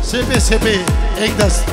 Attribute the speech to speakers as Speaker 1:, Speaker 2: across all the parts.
Speaker 1: سپی سپی یک دست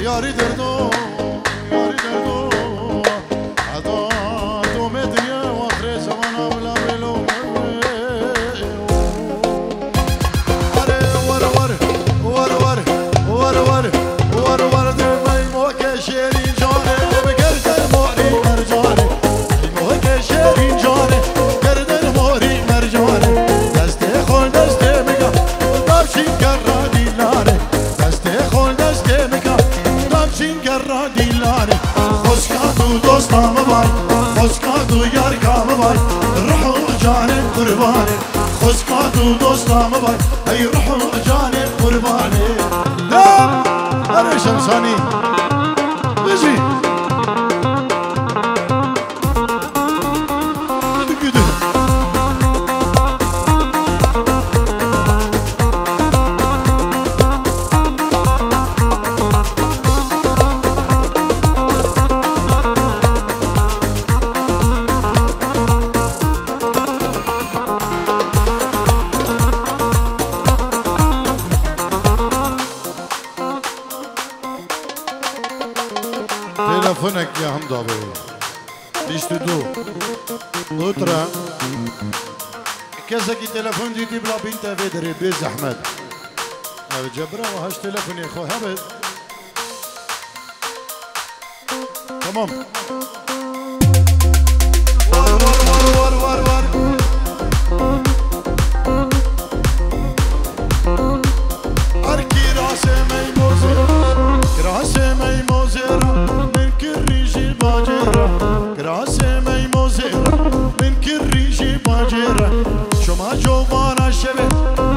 Speaker 1: یاری دردو یاری دردو عدا تو مدیه و آخر زمان اولا بلو اره ور ور ور ور ور ور ور ور دمی موک شیرین جانه بگردن موری مرجانه موک شیرین جانه گردن موری مرجانه دست خون دست میگم داشتی کرا دیلانه دست خون دست میگم چینگرا دیلانه خوشکاتو دوستام بای خوشکاتو یارکام بای روح جانم قربانه خوشکاتو دوستام بای ای روح جانم قربانه اره شمسانی بجی تلفونك يا حمد ابي ليش تدو اوترا كذا كي تلفون جيتي بلا بنت فيدري بيز احمد جبره وهاش تلفون يا اخو هبد تمام ور ور ور ور اركي راسي ميموزي راسي ميموزي من كل ريجي باجرة راسي ميموزي من كل ريجي باجرة شما جوانا شبه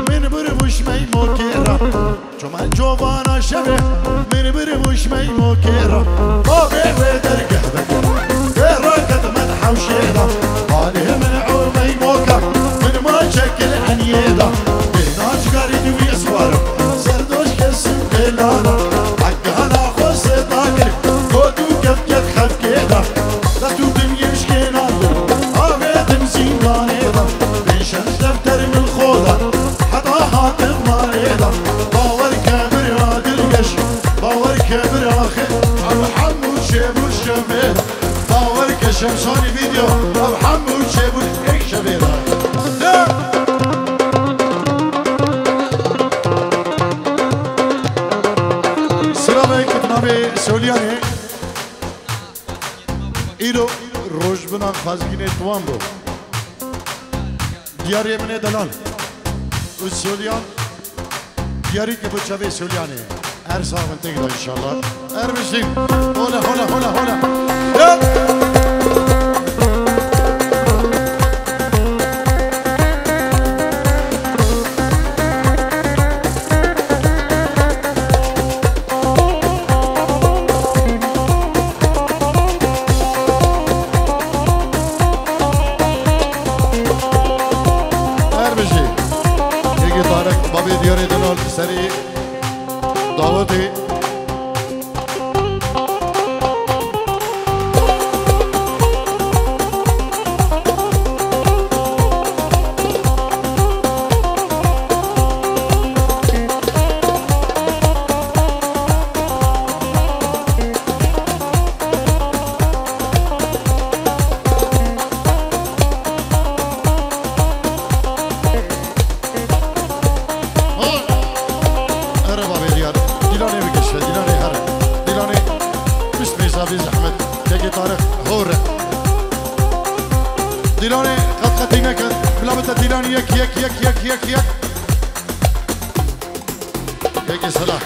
Speaker 1: من برمش ميموكيرة شما جوانا شبه من برمش ميموكيرة بابي ودرقه مير باور كشمشاني فيديو أو حمو شابول إيك شبيرا سلامي كتنامي سولياني إيرو روش بنا خازقيني توان بو دياري مني دلال والسوليان دياري كبو شابي سولياني هر ساعة تقدر إن شاء الله أرمشين هلا هلا هلا هلا أرمشين يجي طارق بابي دياري دلال سري دعوتي ديلاني قد قتينك بلا بتا ديلاني يك يك يك يك يك يك يك سلام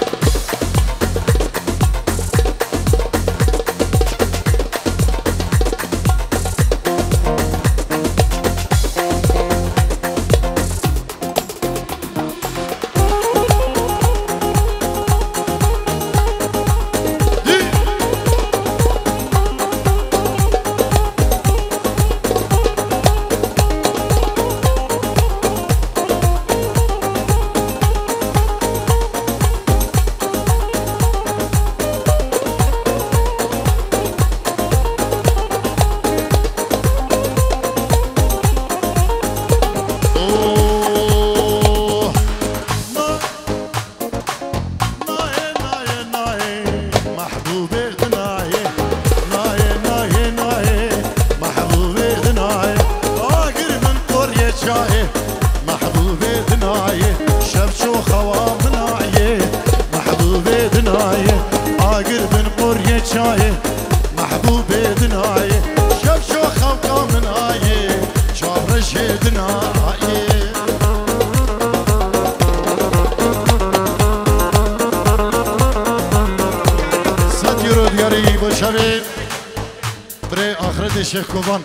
Speaker 1: شيخ كوبان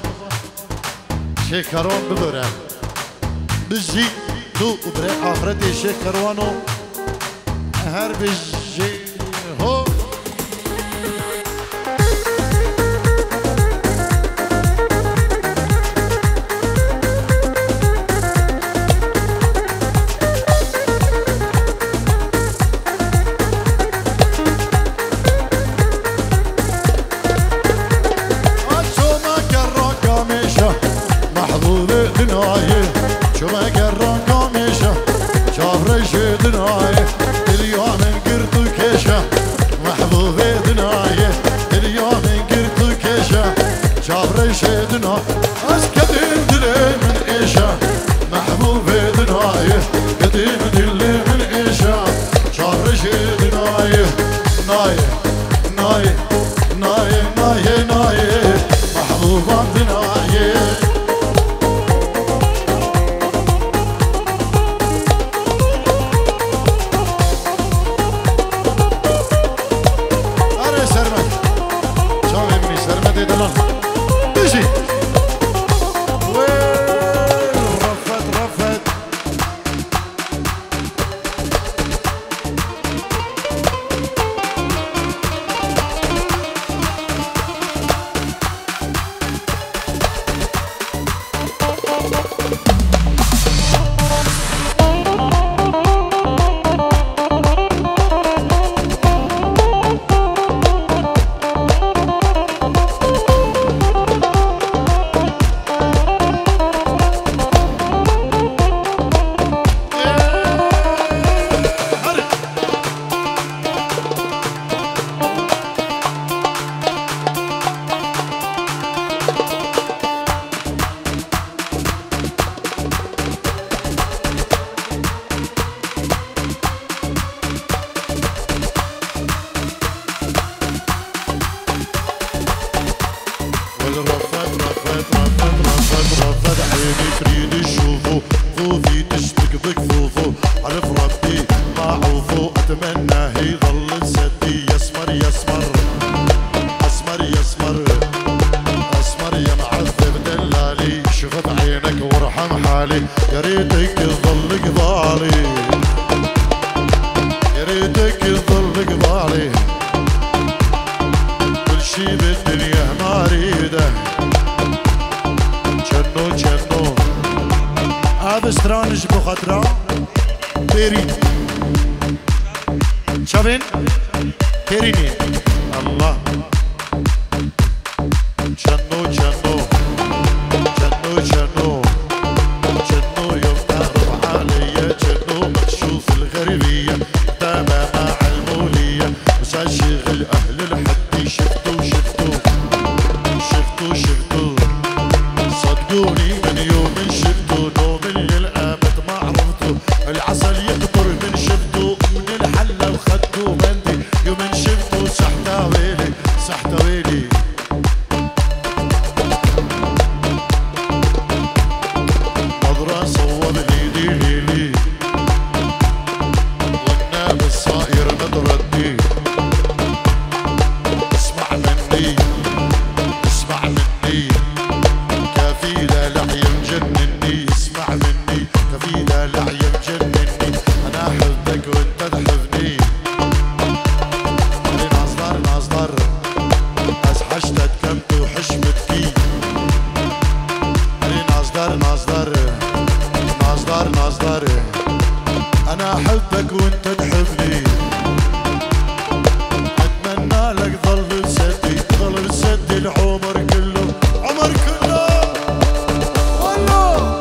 Speaker 1: شيخ كروان ببره بجي دو بري آخرتي شيخ كروانو هر بجي هو عيني تريد تشوفه خوفي تشتك بكفوفه عرف ربي معوفه اتمناه يضل سدي يسمر يسمر اسمر يسمر اسمر يا معذب دلالي شغف عينك وارحم حالي يا ريتك تظل قبالي يا ريتك تظل قبالي كل شي بالدنيا ما اريده جنو جنو هذا سترانج بخطرة بيرين شافين بيريني الله جنو جنو جنو جنو جنو يوم تعرف عليا جنو مكشوف الغربية تابع مع المولية وساشغل أهل الحد شفتو شفتو شفتو شفتو صدقوني من يوم شفتو نوم للأبد ما عرفتو العسل يكبر من شفتو من الحلة وخدتو بندي يوم شفتو سحتا ويلي سحتا ويلي نظرة صوب ليدي ليلي والناب الصائر متردي اسمع مني اسمع مني كفيلة لعي مجنني اسمع مني كفيلة لعي مجنني انا احبك وانت تحبني انا ناصدر ناصدر ازحشت اتكمت وحشمتكي انا ناصدر ناصدر ناصدر ناصدر انا احبك وانت تحبني اتمنى لك ظل سدي ظل سدي العمر كله عمر كله والله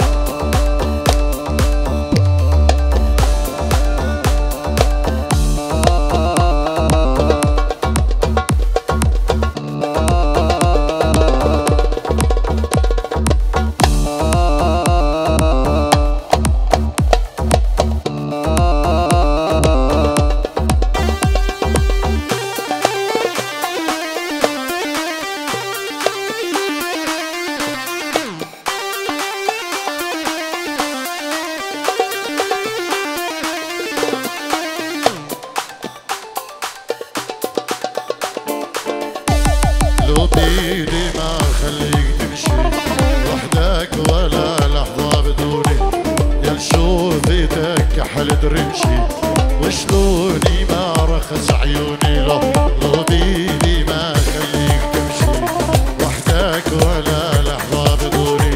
Speaker 1: لو بيدي ما خليك تمشي وحدك ولا لحظة بدوني يا شوفتك كحل درمشي وشلوني ما رخص عيوني لو بيدي ما خليك تمشي وحدك ولا لحظة بدوني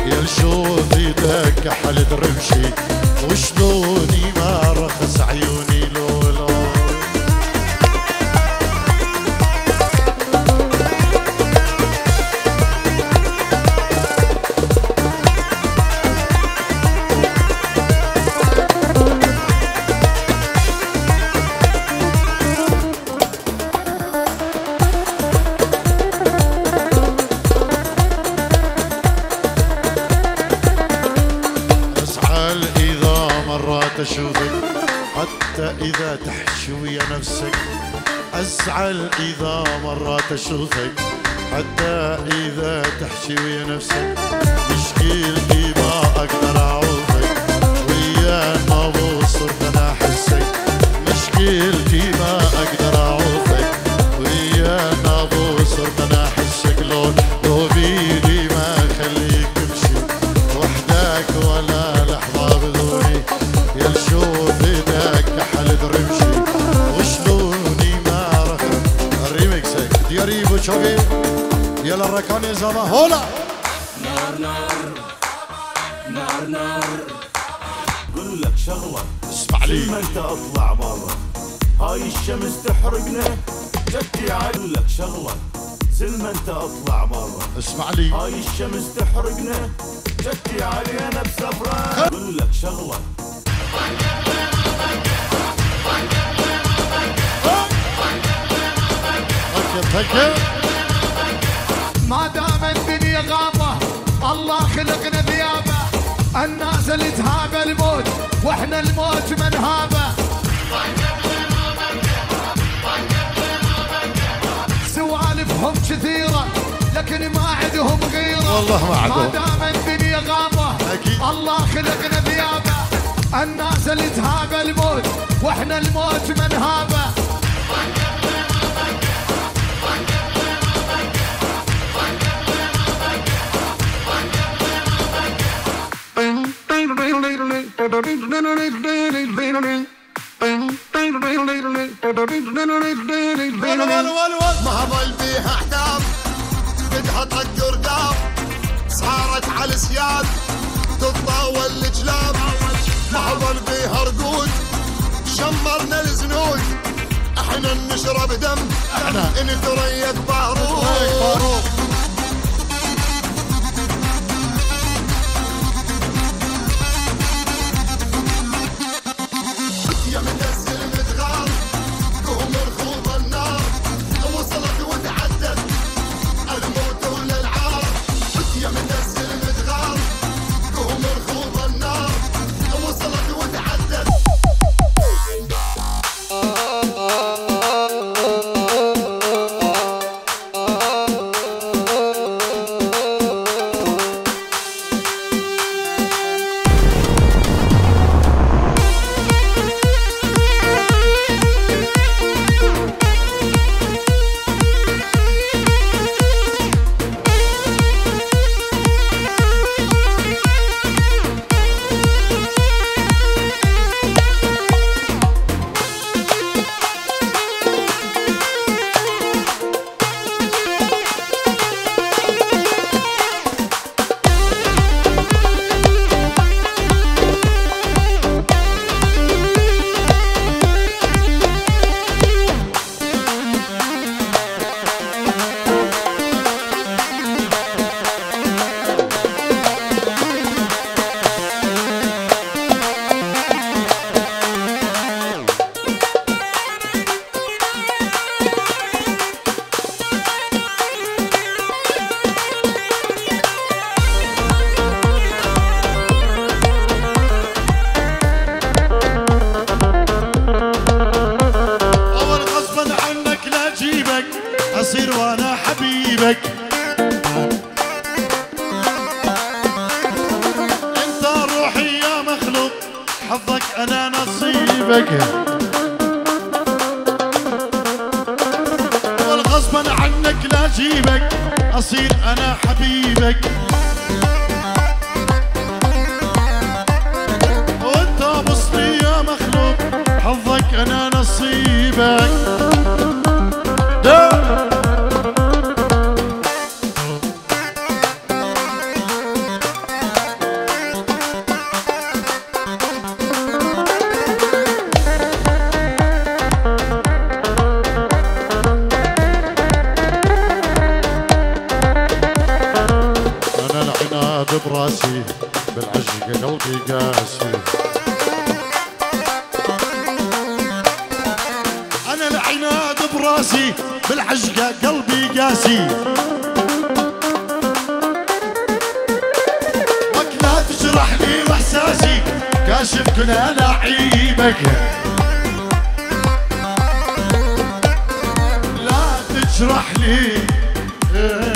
Speaker 1: يا شوفتك كحل درمشي وشلوني ما رخص عيوني لو أشوفك حتى إذا تحشوي نفسك أزعل إذا مرات أشوفك حتى إذا تحشوي نفسك مشكلتي ما أقدر أعوفك ويا ما صرت أنا أحسك مشكلتي ما أقدر أعوفك ويا ما صرت أنا أحسك لو بيدي ما أخليك تمشي وحدك ولا لحظة بدوني يا شوفتك كحل درمشي وشلوني ما رخص الريمكسك دياري بوشوكي يلا الركاني زما هولا
Speaker 2: نار نار نار نار قل لك شغلة
Speaker 1: اسمع لي
Speaker 2: ما انت اطلع برا هاي الشمس تحرقنا جدي اقول لك شغلة زلمة انت اطلع برا
Speaker 1: اسمع لي
Speaker 2: هاي الشمس تحرقنا جدي علينا بسفرة قل لك شغلة
Speaker 3: ما دام الدنيا غابة الله خلقنا ذيابة الناس اللي تهابة الموت واحنا الموت من هابة سوالفهم كثيرة لكن ما عندهم غيرة
Speaker 1: والله ما عندهم
Speaker 3: ما دام الدنيا غابة الله خلقنا ثيابه الناس اللي تهاب الموت واحنا الموت من هابه
Speaker 4: ما ظل بيها احكام بدها طق رقاب صارت على السياد تتطاول الجلاب ما ظل بيها رقود شمرنا الزنود احنا نشرب دم نتريق بارود يا مدسل متغار قوم رخوض النار وصلت وتعدت الموت ولا العار يا مدسل متغار قوم رخوض النار وصلت وتعدت
Speaker 1: أصير وأنا حبيبك أنت روحي يا مخلوق حظك أنا نصيبك والغصبا عنك لا أجيبك أصير أنا حبيبك وأنت بصري يا مخلوق حظك أنا نصيبك براسي بالعشق قلبي قاسي أنا العناد براسي بالعشق قلبي قاسي وك لا تجرح لي وإحساسي كاشف كل ألاعيبك لا تجرح لي